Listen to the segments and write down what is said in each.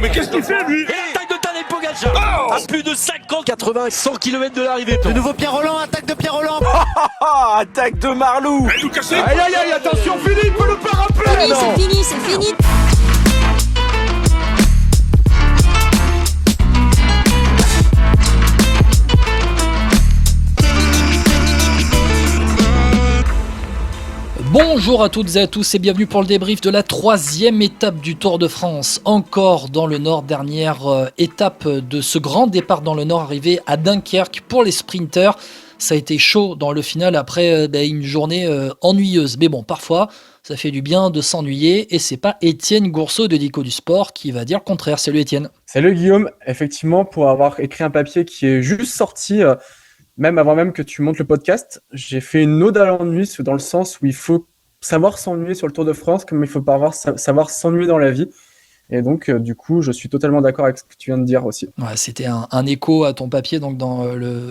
mais qu'est-ce qu'il fait, lui? Et l'attaque de Tadej Pogacar à plus de 50, 80, 100 km de l'arrivée. De nouveau Pierre Rolland, attaque de Pierre Rolland. Attaque de Marlou. Aïe, aïe, aïe, attention, Philippe peut le pas rappeler. C'est fini. Bonjour à toutes et à tous et bienvenue pour le débrief de la 3e étape du Tour de France. Encore dans le Nord, dernière étape de ce grand départ dans le Nord arrivé à Dunkerque pour les sprinters. Ça a été chaud dans le final après une journée ennuyeuse. Mais bon, parfois, ça fait du bien de s'ennuyer et c'est pas Étienne Gourceau de Dico du Sport qui va dire le contraire. Salut Étienne. Salut Guillaume, effectivement, pour avoir écrit un papier qui est juste sorti, même avant même que tu montes le podcast, j'ai fait une ode à l'ennui dans le sens où il faut savoir s'ennuyer sur le Tour de France comme il faut pas savoir s'ennuyer dans la vie. Et donc, du coup, je suis totalement d'accord avec ce que tu viens de dire aussi. Ouais, c'était un écho à ton papier donc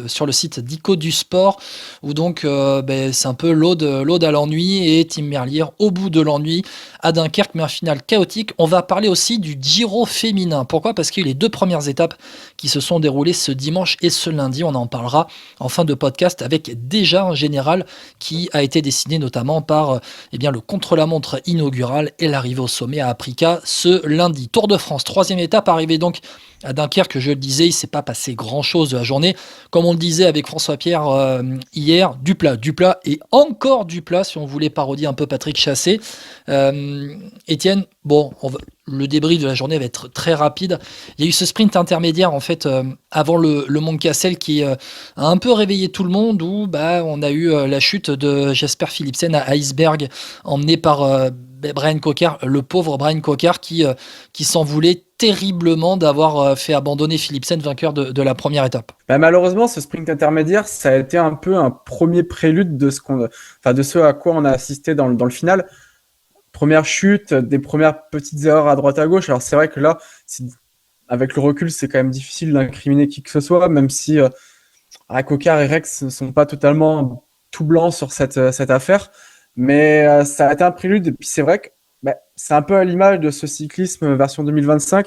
sur le site d'Ico du Sport, où donc c'est un peu l'ode à l'ennui et Tim Merlier au bout de l'ennui à Dunkerque, mais un final chaotique. On va parler aussi du Giro féminin. Pourquoi ? Parce qu'il y a eu les 2 premières étapes qui se sont déroulées ce dimanche et ce lundi. On en parlera en fin de podcast avec déjà un général qui a été décidé notamment par le contre-la-montre inaugural et l'arrivée au sommet à Aprica ce lundi. Tour de France, 3e étape, arrivée donc à Dunkerque, je le disais, il ne s'est pas passé grand-chose de la journée. Comme on le disait avec François Pierre hier, du plat et encore du plat, si on voulait parodier un peu Patrick Chassé. Étienne, le débrief de la journée va être très rapide. Il y a eu ce sprint intermédiaire en fait avant le Mont Cassel qui a un peu réveillé tout le monde, où on a eu la chute de Jasper Philipsen à Iceberg, emmené par Bryan Coquard, le pauvre Bryan Coquard qui s'en voulait terriblement d'avoir fait abandonner Philipsen, vainqueur de la première étape. Malheureusement, ce sprint intermédiaire, ça a été un peu un premier prélude de ce à quoi on a assisté dans le final. Première chute, des premières petites erreurs à droite à gauche. Alors c'est vrai que là, avec le recul, c'est quand même difficile d'incriminer qui que ce soit, même si Coquard et Rex ne sont pas totalement tout blancs sur cette affaire. Mais ça a été un prélude. Et puis c'est vrai que c'est un peu à l'image de ce cyclisme version 2025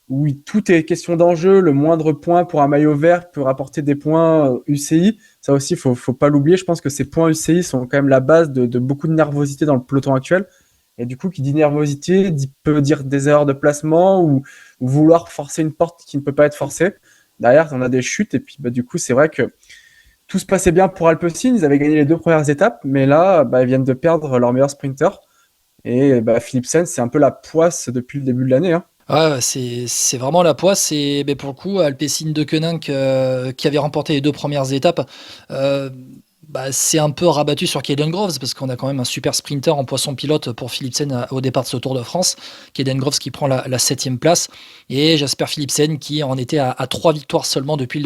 où tout est question d'enjeu. Le moindre point pour un maillot vert peut rapporter des points UCI. Ça aussi, faut pas l'oublier. Je pense que ces points UCI sont quand même la base de beaucoup de nervosité dans le peloton actuel. Et du coup, qui dit nervosité peut dire des erreurs de placement ou vouloir forcer une porte qui ne peut pas être forcée. Derrière, on a des chutes. Et puis, du coup, c'est vrai que tout se passait bien pour Alpecin. Ils avaient gagné les 2 premières étapes. Mais là, ils viennent de perdre leur meilleur sprinter. Et Philipsen, c'est un peu la poisse depuis le début de l'année. Ouais, c'est vraiment la poisse. Et pour le coup, Alpecin de Koenig qui avait remporté les 2 premières étapes, c'est un peu rabattu sur Caden Groves parce qu'on a quand même un super sprinter en poisson pilote pour Philipsen au départ de ce Tour de France. Caden Groves qui prend la 7e place et Jasper Philipsen qui en était à 3 victoires seulement depuis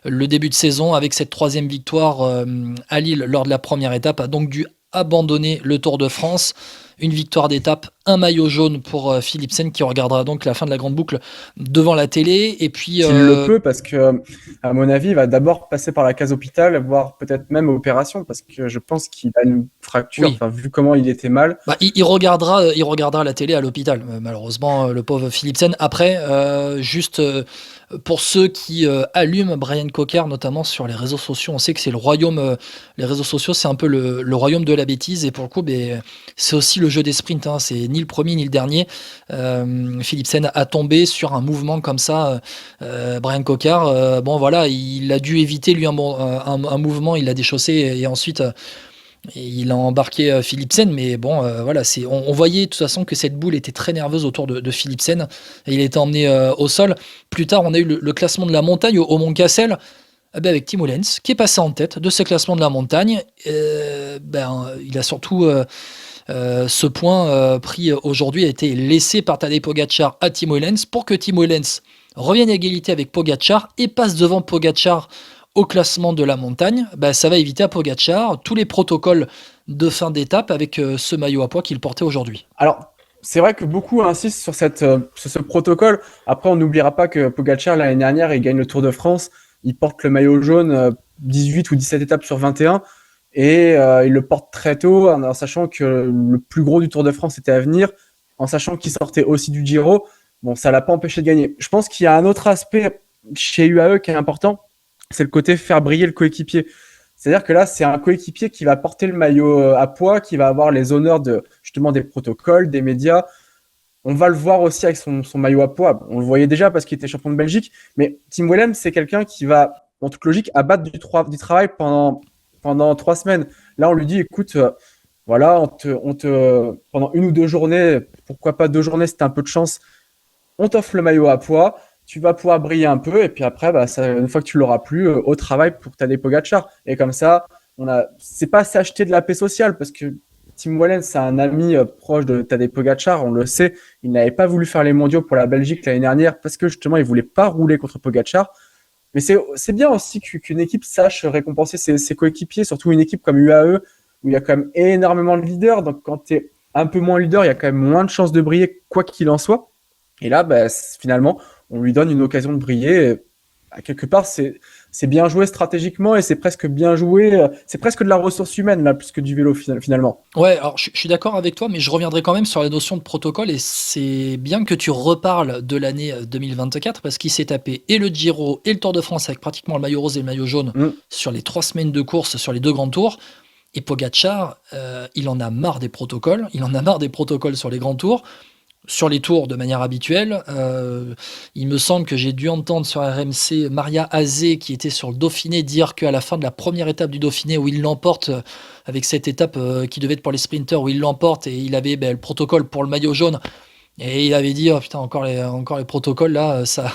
le début de saison, avec cette 3e victoire à Lille lors de la première étape, a donc dû abandonner le Tour de France. Une victoire d'étape, un maillot jaune pour Philipsen qui regardera donc la fin de la grande boucle devant la télé. Et puis, s'il le peut, parce que à mon avis, il va d'abord passer par la case hôpital, voire peut-être même opération, parce que je pense qu'il a une fracture. Oui. Vu comment il était mal. Il regardera la télé à l'hôpital. Malheureusement, le pauvre Philipsen. Après, pour ceux qui allument Bryan Coquard, notamment sur les réseaux sociaux, on sait que c'est le royaume. Les réseaux sociaux, c'est un peu le royaume de la bêtise. Et pour le coup, c'est aussi le jeu des sprints. C'est ni le premier ni le dernier. Philipsen a tombé sur un mouvement comme ça. Bryan Coquard, il a dû éviter lui un mouvement. Il l'a déchaussé et ensuite. Il a embarqué Philipsen, mais on voyait de toute façon que cette boule était très nerveuse autour de Philipsen et il était emmené au sol. Plus tard, on a eu le classement de la montagne au Mont Cassel avec Timo Lenz qui est passé en tête de ce classement de la montagne. Il a surtout ce point pris aujourd'hui a été laissé par Tadej Pogacar à Timo Lenz pour que Timo Lenz revienne à égalité avec Pogacar et passe devant Pogacar au classement de la montagne. Ça va éviter à Pogacar tous les protocoles de fin d'étape avec ce maillot à pois qu'il portait aujourd'hui. Alors, c'est vrai que beaucoup insistent sur ce protocole. Après, on n'oubliera pas que Pogacar, l'année dernière, il gagne le Tour de France. Il porte le maillot jaune 18 ou 17 étapes sur 21. Et il le porte très tôt, en sachant que le plus gros du Tour de France était à venir, en sachant qu'il sortait aussi du Giro. bon, ça l'a pas empêché de gagner. Je pense qu'il y a un autre aspect chez UAE qui est important, c'est le côté faire briller le coéquipier. C'est-à-dire que là, c'est un coéquipier qui va porter le maillot à poids, qui va avoir les honneurs justement des protocoles, des médias. On va le voir aussi avec son maillot à poids. On le voyait déjà parce qu'il était champion de Belgique. Mais Tim Wellens, c'est quelqu'un qui va, en toute logique, abattre du travail pendant 3 semaines. Là, on lui dit, écoute, voilà, pendant 1 ou 2 journées, pourquoi pas 2 journées, si t'as un peu de chance, on t'offre le maillot à poids. Tu vas pouvoir briller un peu, et puis après, une fois que tu l'auras plus, au travail pour Tadej Pogačar. Et comme ça, c'est pas s'acheter de la paix sociale, parce que Tim Wellens, c'est un ami proche de Tadej Pogačar, on le sait. Il n'avait pas voulu faire les mondiaux pour la Belgique l'année dernière, parce que justement, il voulait pas rouler contre Pogačar. Mais c'est bien aussi qu'une équipe sache récompenser ses coéquipiers, surtout une équipe comme UAE, où il y a quand même énormément de leaders. Donc quand tu es un peu moins leader, il y a quand même moins de chances de briller, quoi qu'il en soit. Et là, finalement, on lui donne une occasion de briller. Et, quelque part, c'est bien joué stratégiquement, et c'est presque bien joué. C'est presque de la ressource humaine, là, plus que du vélo, finalement. Ouais, alors je suis d'accord avec toi, mais je reviendrai quand même sur la notion de protocole, et c'est bien que tu reparles de l'année 2024, parce qu'il s'est tapé et le Giro et le Tour de France avec pratiquement le maillot rose et le maillot jaune sur les 3 semaines de course, sur les 2 grands tours. Et Pogačar, il en a marre des protocoles, sur les grands tours. Sur les tours de manière habituelle, il me semble que j'ai dû entendre sur RMC Maria Azé, qui était sur le Dauphiné, dire qu'à la fin de la première étape du Dauphiné, où il l'emporte, avec cette étape qui devait être pour les sprinters, où il l'emporte, et il avait le protocole pour le maillot jaune, et il avait dit oh putain, encore les protocoles là, ça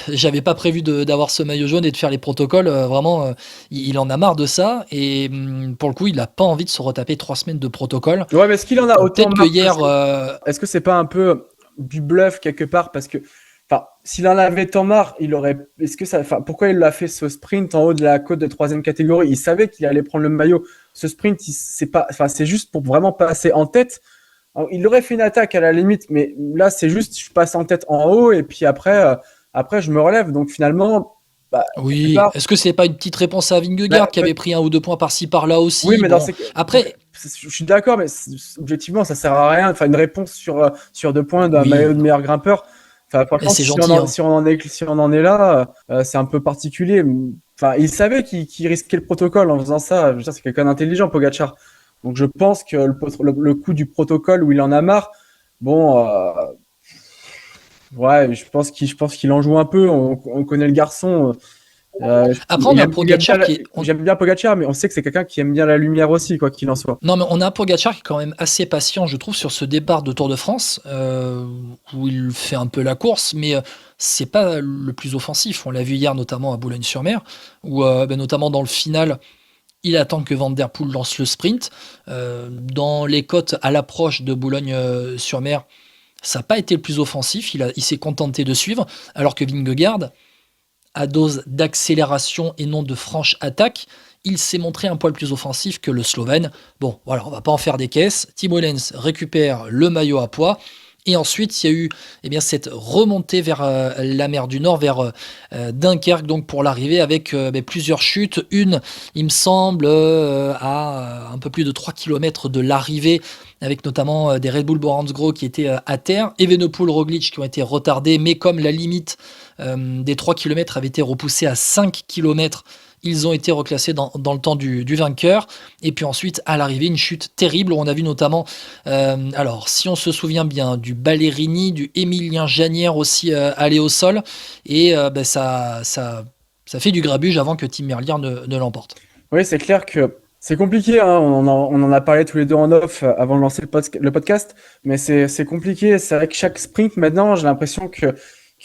j'avais pas prévu d'avoir ce maillot jaune et de faire les protocoles, vraiment il en a marre de ça, et pour le coup il a pas envie de se retaper 3 semaines de protocole. Ouais, mais est-ce qu'il en a autant peut-être que hier est-ce que c'est pas un peu du bluff quelque part, parce que s'il en avait tant marre, pourquoi il a fait ce sprint en haut de la côte de 3e catégorie? Il savait qu'il allait prendre le maillot. Ce sprint, c'est juste pour vraiment passer en tête. Alors, il aurait fait une attaque à la limite, mais là, c'est juste, je passe en tête en haut, et puis après, je me relève. Donc finalement, oui. Est-ce que c'est pas une petite réponse à Vingegaard qui avait pris 1 ou 2 points par-ci par-là aussi? Oui, mais après, je suis d'accord, mais objectivement, ça sert à rien. Enfin, une réponse sur 2 points d'un maillot de meilleur grimpeur. Enfin, franchement, c'est gentil, si on en est là, c'est un peu particulier. Enfin, il savait qu'il risquait le protocole en faisant ça. Je veux dire, c'est quelqu'un d'intelligent, Pogačar. Donc je pense que le coup du protocole, où il en a marre, ouais, je pense qu'il en joue un peu. On connaît le garçon. après, on a Pogačar j'aime bien Pogačar, mais on sait que c'est quelqu'un qui aime bien la lumière aussi, quoi qu'il en soit. Non, mais on a Pogačar qui est quand même assez patient, je trouve, sur ce départ de Tour de France, où il fait un peu la course, mais c'est pas le plus offensif. On l'a vu hier, notamment à Boulogne-sur-Mer, où notamment dans le final, il attend que Van Der Poel lance le sprint. Dans les côtes à l'approche de Boulogne-sur-Mer, ça n'a pas été le plus offensif. Il s'est contenté de suivre, alors que Vingegaard, à dose d'accélération et non de franche attaque, il s'est montré un poil plus offensif que le Slovène. Bon, voilà, on va pas en faire des caisses. Tim Wellens récupère le maillot à poids. Et ensuite, il y a eu cette remontée vers la mer du Nord, vers Dunkerque, donc pour l'arrivée, avec plusieurs chutes. Une, il me semble, à un peu plus de 3 km de l'arrivée, avec notamment des Red Bull Boransgro qui étaient à terre, Evenepoel, Roglic qui ont été retardés, mais comme la limite des 3 km avait été repoussée à 5 km, ils ont été reclassés dans le temps du vainqueur. Et puis ensuite, à l'arrivée, une chute terrible où on a vu notamment, alors si on se souvient bien, du Ballerini, du Émilien Janière aussi aller au sol. Et ça fait du grabuge avant que Tim Merlier ne l'emporte. Oui, c'est clair que c'est compliqué, hein. On en a parlé tous les deux en off avant de lancer le podcast. Mais c'est compliqué. C'est vrai que chaque sprint, maintenant, j'ai l'impression que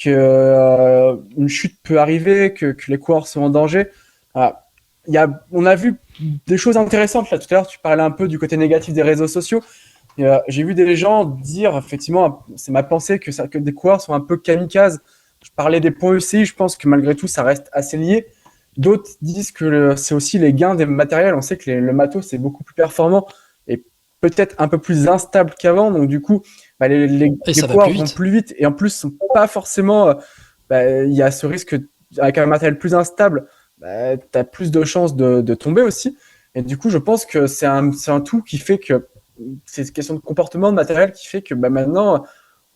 une chute peut arriver, que les coureurs sont en danger. On a vu des choses intéressantes là tout à l'heure. Tu parlais un peu du côté négatif des réseaux sociaux. J'ai vu des gens dire, effectivement, c'est ma pensée, que des coureurs sont un peu kamikazes. Je parlais des points ECI, je pense que malgré tout ça reste assez lié. D'autres disent que c'est aussi les gains des matériels. On sait que le matos c'est beaucoup plus performant et peut-être un peu plus instable qu'avant. Donc du coup, les coureurs vont plus vite, et en plus sont pas forcément. Il y a ce risque avec un matériel plus instable. Tu as plus de chances de tomber aussi. Et du coup, je pense que c'est un tout qui fait que c'est une question de comportement, de matériel, qui fait que maintenant,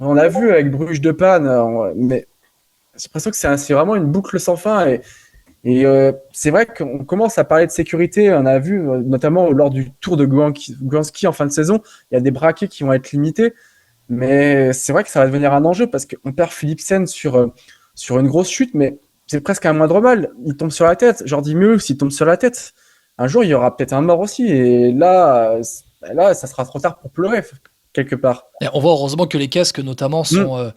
On a vu avec Bruges de Panne, mais j'ai l'impression que c'est vraiment une boucle sans fin. Et c'est vrai qu'on commence à parler de sécurité. On a vu, notamment lors du Tour de Gwanski en fin de saison, il y a des braquets qui vont être limités. Mais c'est vrai que ça va devenir un enjeu parce qu'on perd Philipsen sur une grosse chute, mais c'est presque un moindre mal. Il tombe sur la tête. Jordi Meulx, s'il tombe sur la tête, un jour, il y aura peut-être un mort aussi. Et là, ça sera trop tard pour pleurer, quelque part. Et on voit heureusement que les casques, notamment, sont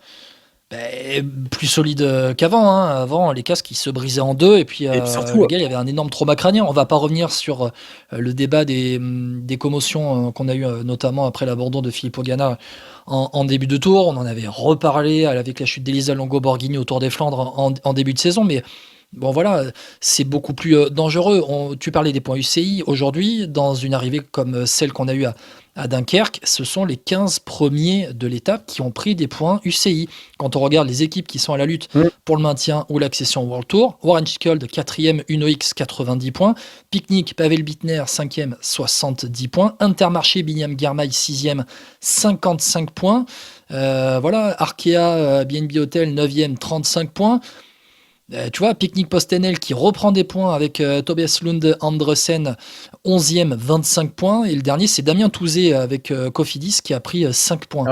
plus solides qu'avant. Hein. Avant, les casques, ils se brisaient en deux. Et puis surtout, le gars, il y avait un énorme trauma crânien. On va pas revenir sur le débat des commotions qu'on a eu, notamment après l'abandon de Filippo Ganna en début de tour. On en avait reparlé avec la chute d'Elisa Longo-Borghini au Tour des Flandres en début de saison. Mais bon, voilà, c'est beaucoup plus dangereux. Tu parlais des points UCI. Aujourd'hui, dans une arrivée comme celle qu'on a eue à Dunkerque, ce sont les 15 premiers de l'étape qui ont pris des points UCI. Quand on regarde les équipes qui sont à la lutte pour le maintien ou l'accession au World Tour, Warren Schkold, 4e, Uno X, 90 points. Picnic, Pavel Bittner, 5e, 70 points. Intermarché, Binyam Girmay, 6e, 55 points. Voilà, Arkea, BNB Hotel, 9e, 35 points. Tu vois, Picnic Postenel qui reprend des points avec Tobias Lund Andresen, 11e, 25 points. Et le dernier, c'est Damien Touzé avec Cofidis qui a pris 5 points.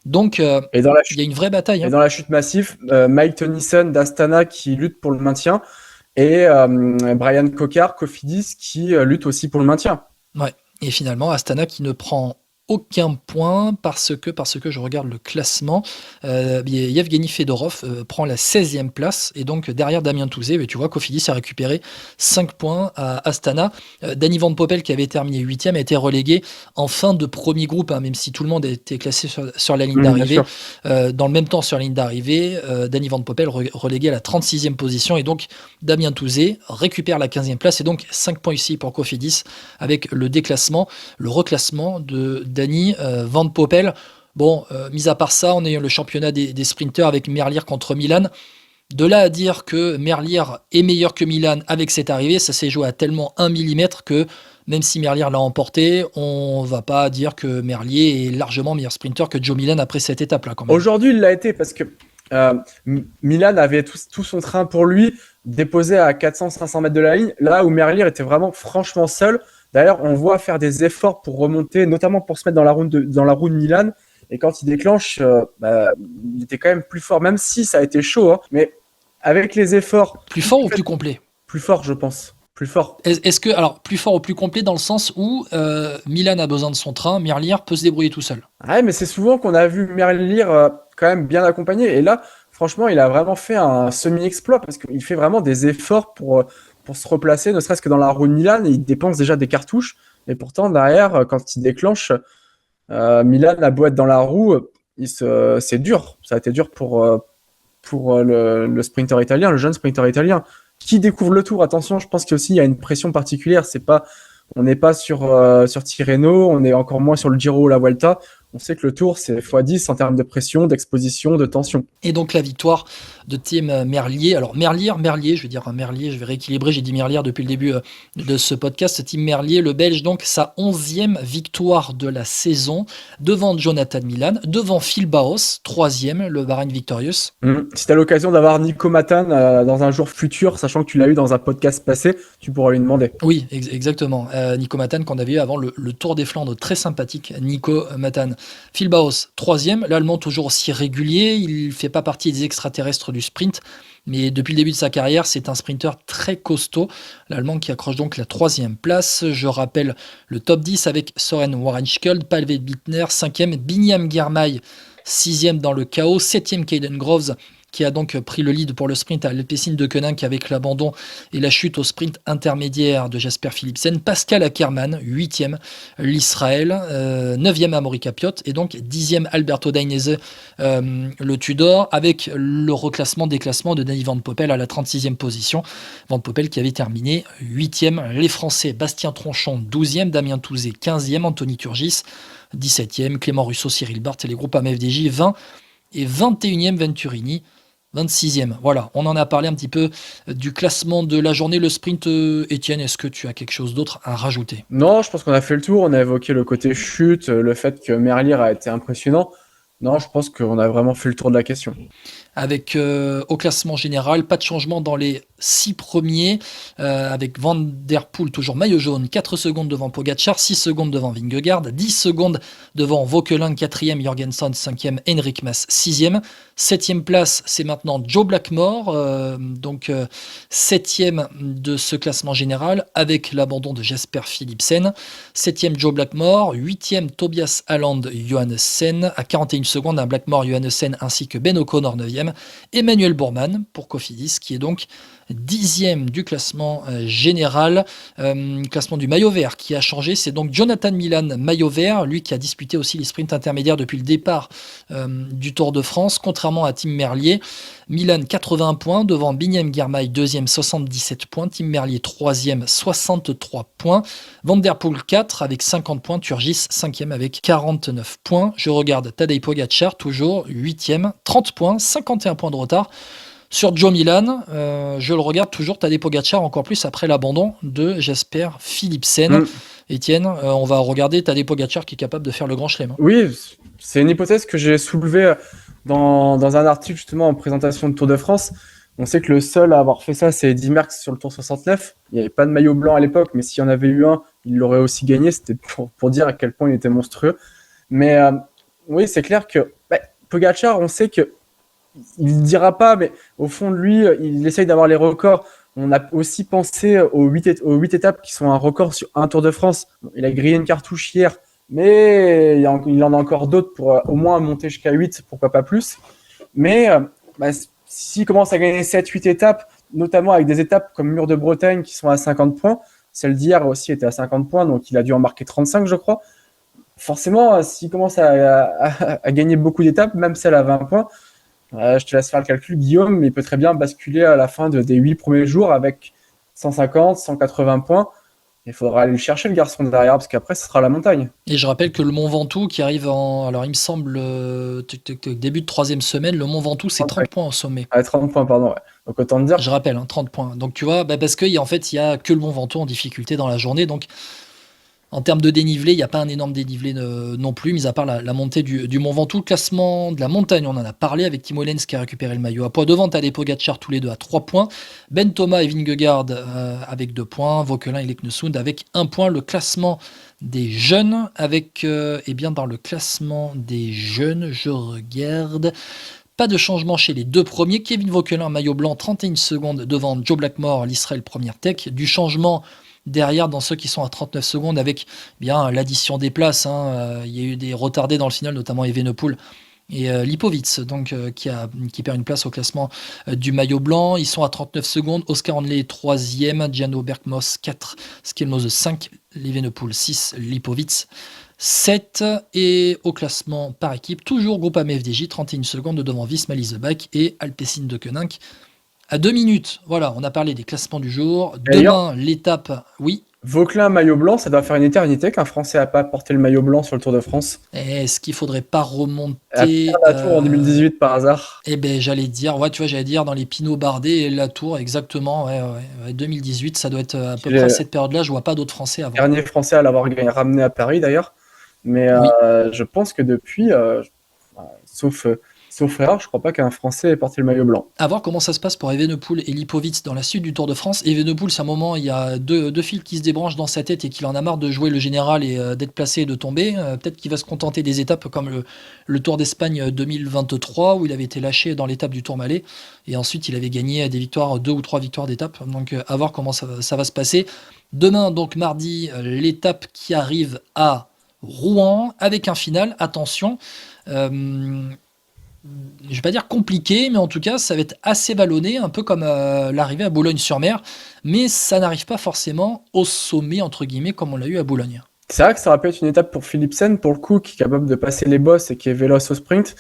Donc, il y a une vraie bataille. Et dans la chute massive, Mike Tennyson d'Astana qui lutte pour le maintien et Brian Cocard, Cofidis, qui lutte aussi pour le maintien. Ouais. Et finalement, Astana qui ne prend aucun point parce que je regarde le classement. Yevgeny Fedorov prend la 16e place et donc derrière Damien Touzé, mais tu vois, Cofidis a récupéré 5 points à Astana. Danny Van Poppel qui avait terminé 8e a été relégué en fin de premier groupe, hein, même si tout le monde a été classé sur la ligne d'arrivée. Dans le même temps sur la ligne d'arrivée, Danny Van Poppel relégué à la 36e position et donc Damien Touzé récupère la 15e place et donc 5 points ici pour Cofidis avec le reclassement de Danny Van Poppel. Bon, mis à part ça, on a eu le championnat des sprinters avec Merlier contre Milan. De là à dire que Merlier est meilleur que Milan avec cette arrivée, ça s'est joué à tellement 1 mm que même si Merlier l'a emporté, on va pas dire que Merlier est largement meilleur sprinter que Joe Milan après cette étape-là. Quand même. Aujourd'hui, il l'a été parce que Milan avait tout son train pour lui, déposé à 400-500 mètres de la ligne, là où Merlier était vraiment franchement seul. D'ailleurs, on voit faire des efforts pour remonter, notamment pour se mettre dans la roue de Milan. Et quand il déclenche, il était quand même plus fort, même si ça a été chaud. Hein. Mais avec les efforts... Plus fort ou plus complet ? Plus fort, je pense. Plus fort. Est-ce que, alors, plus fort ou plus complet dans le sens où Milan a besoin de son train, Merlier peut se débrouiller tout seul ? Ouais, mais c'est souvent qu'on a vu Merlier quand même bien accompagné. Et là, franchement, il a vraiment fait un semi-exploit parce qu'il fait vraiment des efforts pour se replacer, ne serait-ce que dans la roue de Milan, il dépense déjà des cartouches, et pourtant derrière, quand il déclenche, Milan a beau être dans la roue, c'est dur, ça a été dur pour le sprinter italien, le jeune sprinter italien, qui découvre le Tour. Attention, je pense qu'il y a une pression particulière, on n'est pas sur Tirreno, on est encore moins sur le Giro ou la Vuelta. On sait que le Tour, c'est x10 en termes de pression, d'exposition, de tension. Et donc la victoire de Tim Merlier. Alors Merlier, je vais rééquilibrer, j'ai dit Merlier depuis le début de ce podcast. Tim Merlier, le Belge, donc sa 11e victoire de la saison, devant Jonathan Milan, devant Phil Bauhaus, 3e, le Bahrain Victorious. Si tu as l'occasion d'avoir Nico Matan dans un jour futur, sachant que tu l'as eu dans un podcast passé, tu pourras lui demander. Oui, exactement. Nico Matan qu'on avait eu avant le Tour des Flandres, très sympathique, Nico Matan. Phil Bauhaus, 3e, l'Allemand toujours aussi régulier, il ne fait pas partie des extraterrestres du sprint, mais depuis le début de sa carrière, c'est un sprinter très costaud, l'Allemand qui accroche donc la 3e place. Je rappelle le top 10 avec Søren Warrenskjold, Pavel Bittner, 5e, Binyam Girmay, 6e dans le chaos, 7e Caden Groves, qui a donc pris le lead pour le sprint à Alpecin de Koninck avec l'abandon et la chute au sprint intermédiaire de Jasper Philipsen. Pascal Ackermann, 8e, l'Israël, 9e Amaury Capiot et donc 10e Alberto Dainese, le Tudor, avec le déclassement de Danny Van Poppel à la 36e position. Van Poppel qui avait terminé 8e. Les Français, Bastien Tronchon, 12e, Damien Touzé, 15e, Anthony Turgis, 17e, Clément Russo, Cyril Barth et les groupes AMFDJ, 20 et 21e Venturini, 26e. Voilà, on en a parlé un petit peu du classement de la journée. Le sprint, Étienne, est-ce que tu as quelque chose d'autre à rajouter ? Non, je pense qu'on a fait le tour. On a évoqué le côté chute, le fait que Merlier a été impressionnant. Non, je pense qu'on a vraiment fait le tour de la question. Avec au classement général, pas de changement dans les 6 premiers, avec Van Der Poel toujours maillot jaune, 4 secondes devant Pogacar, 6 secondes devant Vingegaard, 10 secondes devant Vauquelin, 4e, Jorgensen, 5e, Henrik Mas, 6e. 7e place, c'est maintenant Joe Blackmore, donc 7e de ce classement général, avec l'abandon de Jasper Philipsen. 7e Joe Blackmore, 8e Tobias Haaland Johannessen, à 41 secondes, un Blackmore Johannessen ainsi que Ben O'Connor 9e. Emmanuel Bourman pour Cofidis, qui est donc 10e du classement général. Classement du maillot vert qui a changé, c'est donc Jonathan Milan, maillot vert, lui qui a disputé aussi les sprints intermédiaires depuis le départ du Tour de France, contrairement à Tim Merlier. Milan 81 points, devant Biniam Girmay 2e 77 points, Tim Merlier 3e 63 points, Van Der Poel 4 avec 50 points, Turgis 5e avec 49 points. Je regarde Tadej Pogacar toujours 8e 30 points, 51 points de retard sur Joe Milan. Je le regarde toujours, Tadej Pogacar encore plus après l'abandon de Jasper Philipsen. Étienne, on va regarder Tadej Pogacar qui est capable de faire le grand chelem. Oui, c'est une hypothèse que j'ai soulevée dans un article justement en présentation de Tour de France. On sait que le seul à avoir fait ça, c'est Eddy Merckx sur le Tour 69. Il n'y avait pas de maillot blanc à l'époque, mais s'il y en avait eu un, il l'aurait aussi gagné. C'était pour dire à quel point il était monstrueux. Mais oui, c'est clair que Pogacar, on sait que il ne dira pas, mais au fond de lui, il essaye d'avoir les records. On a aussi pensé aux 8 étapes qui sont un record sur un Tour de France. Bon, il a grillé une cartouche hier, mais il en a encore d'autres pour au moins monter jusqu'à 8, pourquoi pas plus. Mais s'il commence à gagner 7-8 étapes, notamment avec des étapes comme Mur de Bretagne qui sont à 50 points, celle d'hier aussi était à 50 points, donc il a dû en marquer 35, je crois. Forcément, s'il commence à gagner beaucoup d'étapes, même celle à 20 points, je te laisse faire le calcul, Guillaume, mais il peut très bien basculer à la fin des 8 premiers jours avec 150, 180 points. Il faudra aller le chercher, le garçon derrière, parce qu'après, ce sera la montagne. Et je rappelle que le Mont Ventoux qui arrive alors il me semble, début de 3e semaine, le Mont Ventoux, c'est 30 points au sommet. 30 points, pardon. Ouais. Donc autant te dire. Je rappelle, 30 points. Donc tu vois, parce qu'il y a que le Mont Ventoux en difficulté dans la journée, donc en termes de dénivelé, il n'y a pas un énorme dénivelé non plus, mis à part la montée du Mont Ventoux. Le classement de la montagne, on en a parlé avec Timo Lenz qui a récupéré le maillot à poids. Devant, Tadej Pogacar tous les deux à 3 points. Ben Thomas et Vingegaard avec 2 points. Vauquelin et Leknesund avec 1 point. Le classement des jeunes, avec, dans le classement des jeunes, je regarde... Pas de changement chez les deux premiers. Kevin Vauquelin, maillot blanc, 31 secondes devant Joe Blackmore, l'Israël Première Tech. Du changement derrière dans ceux qui sont à 39 secondes avec l'addition des places. Il y a eu des retardés dans le final, notamment Evenepoel et Lipovitz, donc, qui perd une place au classement du maillot blanc. Ils sont à 39 secondes. Oscar Hanley 3e, Gianno Bergmos 4, Skelmose 5, Evenepoel 6, Lipovitz 7. Et au classement par équipe, toujours Groupama FDJ, 31 secondes devant Visma Leasebach et Alpecin de Koninck à 2 minutes. Voilà, on a parlé des classements du jour. Demain, l'étape... Oui. Vauquelin, maillot blanc, ça doit faire une éternité qu'un Français n'a pas porté le maillot blanc sur le Tour de France. Est-ce qu'il faudrait pas remonter la Tour en 2018 par hasard? J'allais dire, dans les Pinot Bardet et la Tour, exactement, 2018, ça doit être à peu près cette période-là, je vois pas d'autres Français avant. Dernier Français à l'avoir ramené à Paris d'ailleurs, mais oui. Je pense que depuis, sauf erreur, je crois pas qu'un Français ait porté le maillot blanc. À voir comment ça se passe pour Evenepoel et Lipovitz dans la suite du Tour de France. Evenepoel, c'est un moment, il y a deux fils qui se débranchent dans sa tête et qu'il en a marre de jouer le général et d'être placé et de tomber. Peut-être qu'il va se contenter des étapes comme le Tour d'Espagne 2023 où il avait été lâché dans l'étape du Tourmalet et ensuite il avait gagné des victoires, 2 ou 3 victoires d'étape. Donc à voir comment ça va se passer. Demain, donc mardi, l'étape qui arrive à Rouen avec un final. Attention. Je vais pas dire compliqué, mais en tout cas, ça va être assez vallonné, un peu comme l'arrivée à Boulogne-sur-Mer, mais ça n'arrive pas forcément au sommet, entre guillemets, comme on l'a eu à Boulogne. C'est vrai que ça aurait pu être une étape pour Philipsen, pour le coup, qui est capable de passer les bosses et qui est véloce au sprint.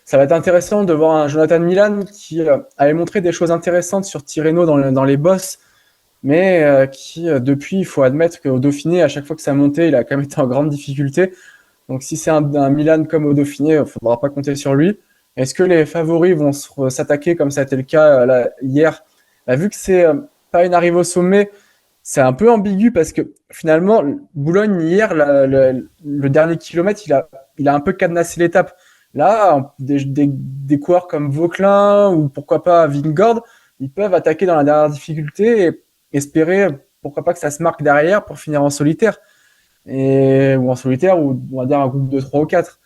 Ça va être intéressant de voir un Jonathan Milan qui avait montré des choses intéressantes sur Tirreno dans les bosses, mais qui, depuis, il faut admettre qu'au Dauphiné, à chaque fois que ça montait, il a quand même été en grande difficulté. Donc si c'est un Milan comme au Dauphiné, il ne faudra pas compter sur lui. Est-ce que les favoris vont s'attaquer comme ça a été le cas hier? Vu que c'est pas une arrivée au sommet, c'est un peu ambigu parce que finalement, Boulogne hier, le dernier kilomètre, il a un peu cadenassé l'étape. Là, des coureurs comme Vauquelin ou pourquoi pas Vingegaard, ils peuvent attaquer dans la dernière difficulté et espérer, pourquoi pas, que ça se marque derrière pour finir en solitaire. Ou en solitaire, ou on va dire un groupe de 3 ou 4.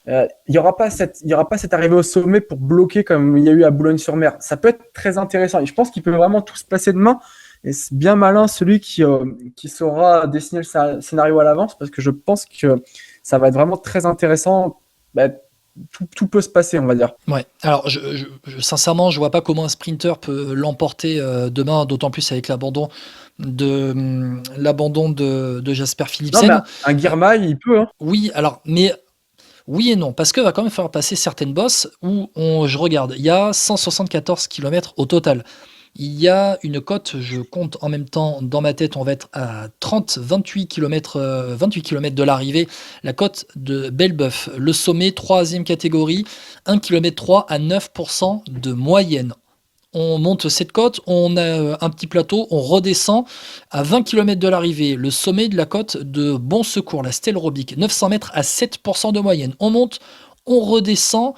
Il n'y aura pas cette arrivée au sommet pour bloquer comme il y a eu à Boulogne-sur-Mer. Ça peut être très intéressant. Et je pense qu'il peut vraiment tout se passer demain. Et c'est bien malin celui qui saura dessiner le scénario à l'avance, parce que je pense que ça va être vraiment très intéressant. Tout peut se passer, on va dire. Ouais. Alors, sincèrement, je vois pas comment un sprinter peut l'emporter demain, d'autant plus avec l'abandon de Jasper Non, Philipsen. mais un Girmay, il peut. Hein. Oui, alors, mais oui et non, parce qu'il va quand même falloir passer certaines bosses où je regarde, il y a 174 km au total. Il y a une cote, je compte en même temps dans ma tête, on va être à 28 km de l'arrivée. La cote de Belbeuf, le sommet, 3e catégorie, 1 km 3 à 9% de moyenne. On monte cette côte, on a un petit plateau, on redescend à 20 km de l'arrivée. Le sommet de la côte de Bon Secours, la Stèle Robic, 900 mètres à 7% de moyenne. On monte, on redescend.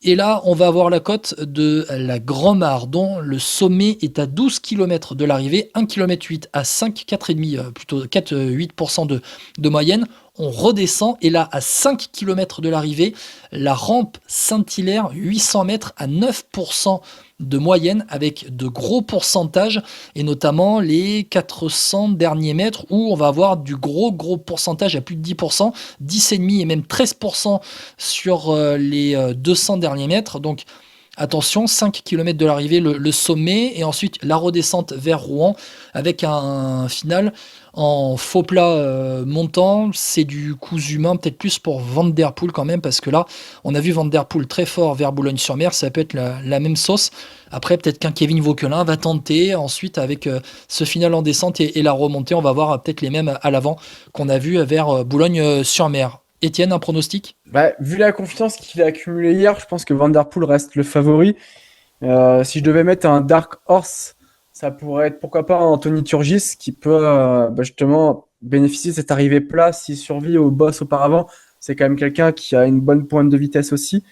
Et là, on va avoir la côte de la Grand-Mare, dont le sommet est à 12 km de l'arrivée, 1 km 8 à 5, 4,5, plutôt 4,8% de moyenne. On redescend, et là, à 5 km de l'arrivée, la rampe Saint-Hilaire, 800 mètres à 9% de moyenne, avec de gros pourcentages, et notamment les 400 derniers mètres, où on va avoir du gros pourcentage à plus de 10%, 10,5 et même 13% sur les 200 derniers mètres. Donc attention, 5 km de l'arrivée, le sommet, et ensuite la redescente vers Rouen, avec un final en faux plat montant. C'est du cousu humain, peut-être plus pour Van Der Poel quand même, parce que là, on a vu Van Der Poel très fort vers Boulogne-sur-Mer, ça peut être la même sauce. Après, peut-être qu'un Kevin Vauquelin va tenter, ensuite avec ce final en descente et la remontée, on va voir peut-être les mêmes à l'avant qu'on a vu vers Boulogne-sur-Mer. Étienne, un pronostic ? Vu la confiance qu'il a accumulée hier, je pense que Van Der Poel reste le favori. Si je devais mettre un Dark Horse, ça pourrait être pourquoi pas Anthony Turgis, qui peut justement bénéficier de cette arrivée plat s'il survit au boss auparavant. C'est quand même quelqu'un qui a une bonne pointe de vitesse aussi.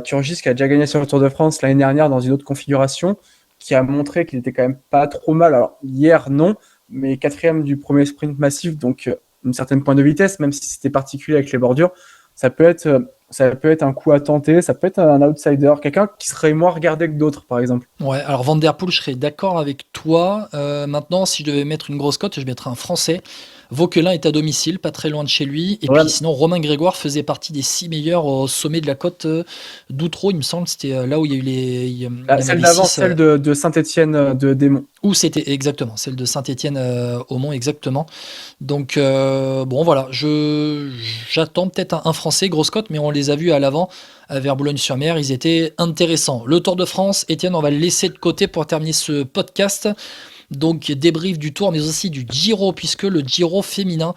Turgis qui a déjà gagné sur le Tour de France l'année dernière dans une autre configuration, qui a montré qu'il était quand même pas trop mal. Alors hier non, mais 4e du premier sprint massif, donc une certaine pointe de vitesse, même si c'était particulier avec les bordures. Ça peut être un coup à tenter, ça peut être un outsider, quelqu'un qui serait moins regardé que d'autres, par exemple. Ouais, alors Van Der Poel, je serais d'accord avec toi. Maintenant, si je devais mettre une grosse cote, je mettrais un Français. Vauquelin est à domicile, pas très loin de chez lui. Et puis sinon, Romain Grégoire faisait partie des 6 meilleurs au sommet de la côte d'Outreau, il me semble. C'était là où il y a eu celle d'avant, celle de Saint-Étienne de Desmonts. Où c'était exactement, celle de Saint-Étienne au Mont, exactement. Donc, bon, voilà, j'attends peut-être un Français, grosse cote, mais on les a vus à l'avant, vers Boulogne-sur-Mer, ils étaient intéressants. Le Tour de France, Étienne, on va le laisser de côté pour terminer ce podcast. Donc débrief du Tour mais aussi du Giro, puisque le Giro féminin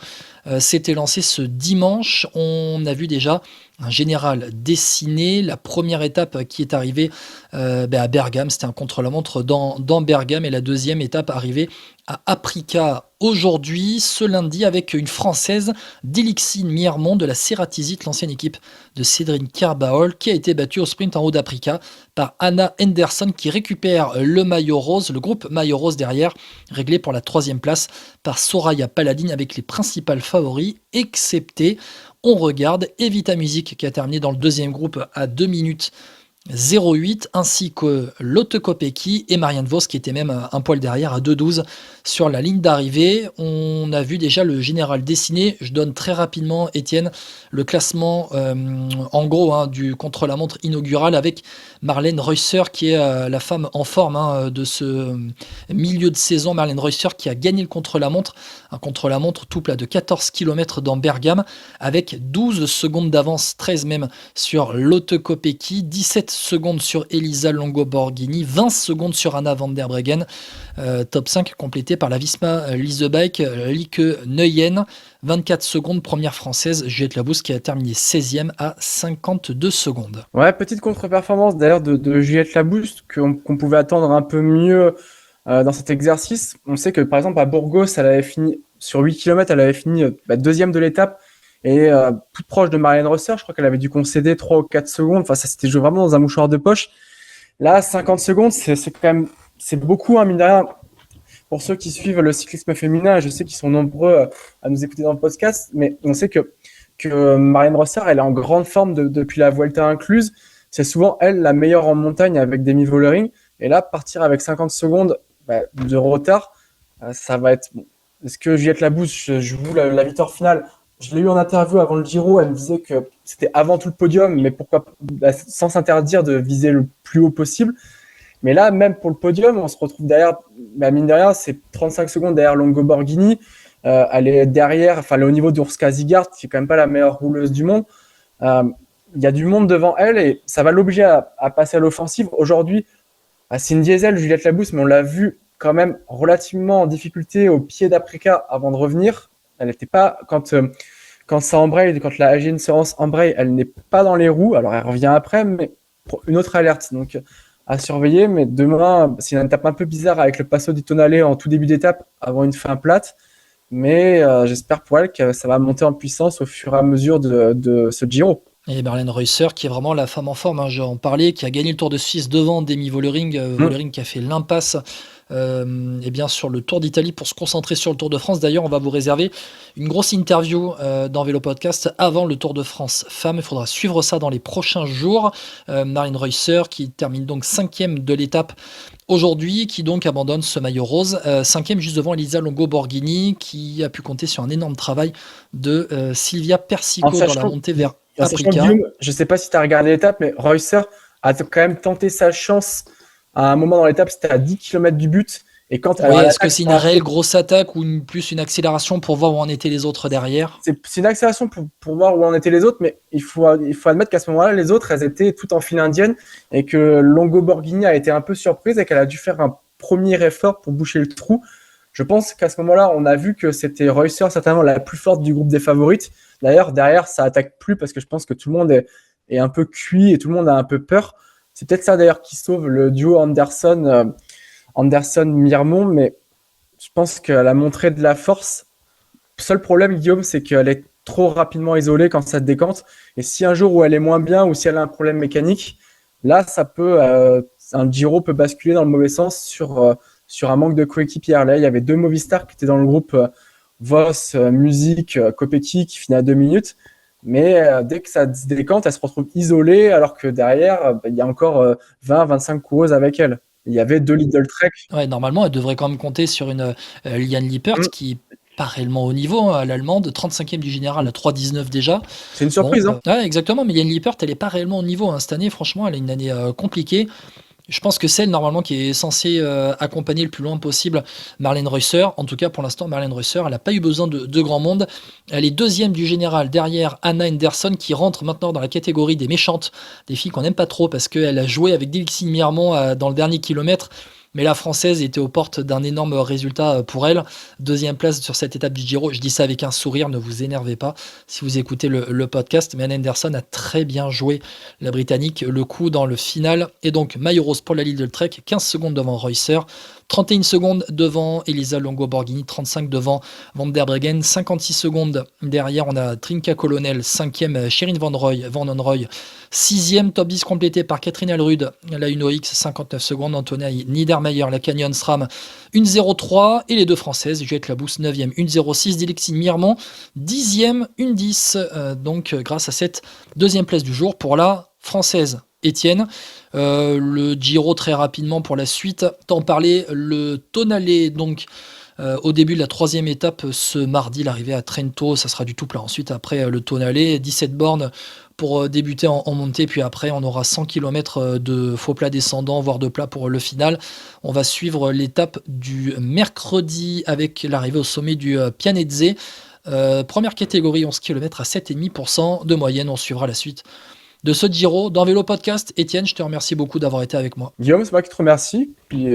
s'était lancé ce dimanche. On a vu déjà un général dessiné, la première étape qui est arrivée à Bergame, c'était un contre-la-montre dans Bergame, et la deuxième étape arrivée à Aprica aujourd'hui, ce lundi, avec une Française, Delixine Miermont de la Ceratizit, l'ancienne équipe de Cédrine Kerbaol, qui a été battue au sprint en haut d'Aprica par Anna Henderson, qui récupère le maillot rose, le groupe maillot rose derrière, réglé pour la 3e place par Soraya Paladine, avec les principales favoris, excepté, on regarde, Evita Music, qui a terminé dans le 2e groupe à 2 minutes 0,8, ainsi que Lotte Kopecky et Marianne Vos, qui était même un poil derrière à 2,12 sur la ligne d'arrivée. On a vu déjà le général dessiné. Je donne très rapidement, Étienne, le classement en gros du contre-la-montre inaugural, avec Marlène Reusser, qui est la femme en forme de ce milieu de saison. Marlène Reusser qui a gagné le contre-la-montre, un contre-la-montre tout plat de 14 km dans Bergame, avec 12 secondes d'avance, 13 même sur Lotte Kopecky, 17 secondes sur Elisa Longo-Borghini, 20 secondes sur Anna van der Breggen. Top 5 complété par la Visma Leasebike Lieke Neuyen, 24 secondes, première française, Juliette Labousse, qui a terminé 16e à 52 secondes. Ouais, petite contre-performance d'ailleurs de Juliette Labousse, qu'on pouvait attendre un peu mieux dans cet exercice. On sait que par exemple à Burgos, elle avait fini sur 8 km, elle avait fini 2e de l'étape, et toute proche de Marianne Rosser. Je crois qu'elle avait dû concéder 3 ou 4 secondes. Enfin, ça s'était joué vraiment dans un mouchoir de poche. Là, 50 secondes, c'est quand même, c'est beaucoup, hein, mine de rien. Pour ceux qui suivent le cyclisme féminin, je sais qu'ils sont nombreux à nous écouter dans le podcast, mais on sait que Marianne Rosser, elle est en grande forme depuis la Vuelta incluse. C'est souvent elle la meilleure en montagne avec Demi Vollering. Et là, partir avec 50 secondes de retard, ça va être bon. Est-ce que Juliette Labousse joue la victoire finale? Je l'ai eu en interview avant le Giro. Elle me disait que c'était avant tout le podium, mais pourquoi sans s'interdire de viser le plus haut possible. Mais là, même pour le podium, on se retrouve derrière. Mine de rien, c'est 35 secondes derrière Longo Borghini. Elle est derrière, enfin, elle est au niveau d'Urska Zigart, qui est quand même pas la meilleure rouleuse du monde. Il y a du monde devant elle et ça va l'obliger à passer à l'offensive. Aujourd'hui, c'est une diesel, Juliette Labousse, mais on l'a vu quand même relativement en difficulté au pied d'Aprica avant de revenir. Elle n'était pas, quand ça embraye, quand la AG Insurance embraye, elle n'est pas dans les roues. Alors elle revient après, mais pour une autre alerte. Donc à surveiller. Mais demain, c'est une étape un peu bizarre avec le Passo di Tonale en tout début d'étape avant une fin plate. Mais j'espère pour elle que ça va monter en puissance au fur et à mesure de ce Giro. Et Marlène Reusser, qui est vraiment la femme en forme, hein, j'en parlais, qui a gagné le Tour de Suisse devant Demi Vollering, Vollering qui a fait l'impasse et bien sur le Tour d'Italie pour se concentrer sur le Tour de France. D'ailleurs, on va vous réserver une grosse interview dans Vélo Podcast avant le Tour de France Femmes. Il faudra suivre ça dans les prochains jours. Marlène Reusser qui termine donc 5e de l'étape aujourd'hui, qui donc abandonne ce maillot rose. 5e juste devant Elisa Longo Borghini, qui a pu compter sur un énorme travail de Silvia Persico dans la montée vers Aprica. Guillaume, je ne sais pas si tu as regardé l'étape, mais Reusser a quand même tenté sa chance à un moment dans l'étape, c'était à 10 km du but. Et quand est-ce que c'est une réelle grosse attaque ou plus une accélération pour voir où en étaient les autres derrière? C'est une accélération pour voir où en étaient les autres, mais il faut admettre qu'à ce moment-là, les autres, elles étaient toutes en file indienne et que Longo Borghini a été un peu surprise et qu'elle a dû faire un premier effort pour boucher le trou. Je pense qu'à ce moment-là, on a vu que c'était Reusser, certainement la plus forte du groupe des favorites. D'ailleurs, derrière, ça attaque plus parce que je pense que tout le monde est un peu cuit et tout le monde a un peu peur. C'est peut-être ça d'ailleurs qui sauve le duo Anderson-Mirmont, mais je pense qu'elle a montré de la force. Le seul problème, Guillaume, c'est qu'elle est trop rapidement isolée quand ça te décante. Et si un jour où elle est moins bien ou si elle a un problème mécanique, là, ça peut, un Giro peut basculer dans le mauvais sens sur un manque de coéquipière. Là, il y avait 2 Movistar qui étaient dans le groupe Voss, Music, Kopecky qui finit à 2 minutes. Mais dès que ça se décante, elle se retrouve isolée alors que derrière, il y a encore 20-25 coureuses avec elle. Il y avait 2 Lidl Trek. Ouais, normalement, elle devrait quand même compter sur une Liane Lippert qui est pas réellement au niveau, hein, l'allemande, 35e du général à 3,19 déjà. C'est une surprise. Bon, ouais, exactement, mais Liane Lippert, elle est pas réellement au niveau, hein, cette année. Franchement, elle a une année compliquée. Je pense que celle normalement qui est censée accompagner le plus loin possible Marlène Reusser. En tout cas, pour l'instant, Marlène Reusser, elle n'a pas eu besoin de grand monde. Elle est 2e du général derrière Anna Henderson qui rentre maintenant dans la catégorie des méchantes, des filles qu'on n'aime pas trop parce qu'elle a joué avec Delphine Mirmont dans le dernier kilomètre. Mais la Française était aux portes d'un énorme résultat pour elle. 2e place sur cette étape du Giro. Je dis ça avec un sourire, ne vous énervez pas si vous écoutez le podcast. Mais Anne Henderson a très bien joué la Britannique. Le coup dans le final. Et donc, maillot rose pour la Lidl Trek. 15 secondes devant Reusser. 31 secondes devant Elisa Longo Borghini. 35 devant Van der Breggen. 56 secondes derrière, on a Trinka Colonel. 5e, Sherin Van Onrooy. 6e, top 10 complété par Catherine Alrud. La UNOX, 59 secondes. Antonia Niedermayer, la Canyon SRAM, 1,03. Et les 2 Françaises, Juliette Labousse, 9e, 1,06. Dilexine Mirmont, 10e, 1,10. Donc, grâce à cette 2e place du jour pour la Française. Étienne, le Giro très rapidement pour la suite. T'en parlais, le Tonale, donc au début de la 3e étape ce mardi, l'arrivée à Trento, ça sera du tout plat. Ensuite, après le Tonale, 17 bornes pour débuter en montée, puis après on aura 100 km de faux plat descendant, voire de plat pour le final. On va suivre l'étape du mercredi avec l'arrivée au sommet du Pianese. Première catégorie, 11 km à 7,5% de moyenne. On suivra la suite de ce Giro dans Vélo Podcast. Étienne, je te remercie beaucoup d'avoir été avec moi. Guillaume, c'est moi qui te remercie. Puis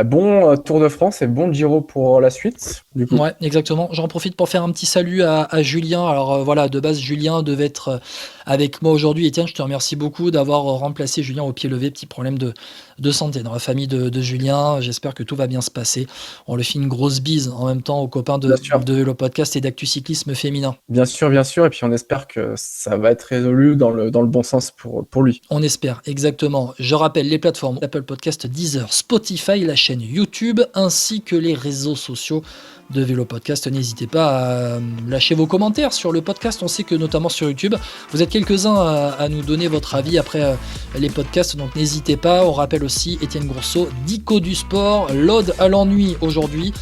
Bon Tour de France et bon Giro pour la suite, du coup. Ouais, exactement. J'en profite pour faire un petit salut à Julien. Alors voilà, de base, Julien devait être avec moi aujourd'hui. Etienne, je te remercie beaucoup d'avoir remplacé Julien au pied levé. Petit problème de santé dans la famille de Julien. J'espère que tout va bien se passer. On lui fait une grosse bise en même temps aux copains Bien sûr. de Vélo Podcast et d'Actu Cyclisme Féminin. Bien sûr, bien sûr. Et puis on espère que ça va être résolu dans le bon sens pour lui. On espère, exactement. Je rappelle les plateformes Apple Podcast, Deezer, Spotify, la chaîne YouTube, ainsi que les réseaux sociaux de Vélo Podcast. N'hésitez pas à lâcher vos commentaires sur le podcast. On sait que notamment sur YouTube, vous êtes quelques-uns à nous donner votre avis après les podcasts, donc n'hésitez pas. On rappelle aussi Étienne Grousseau, Dico du Sport, l'Ode à l'ennui aujourd'hui.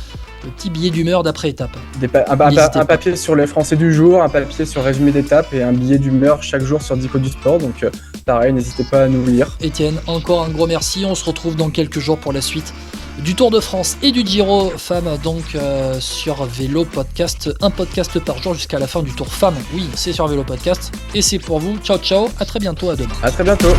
Le petit billet d'humeur d'après étape. Un papier sur les Français du jour, un papier sur résumé d'étape et un billet d'humeur chaque jour sur Dico du Sport. Donc pareil, n'hésitez pas à nous lire. Étienne, encore un gros merci. On se retrouve dans quelques jours pour la suite du Tour de France et du Giro Femmes, donc sur Vélo Podcast. Un podcast par jour jusqu'à la fin du Tour Femmes. Oui, c'est sur Vélo Podcast et c'est pour vous. Ciao, ciao. À très bientôt. À demain. À très bientôt.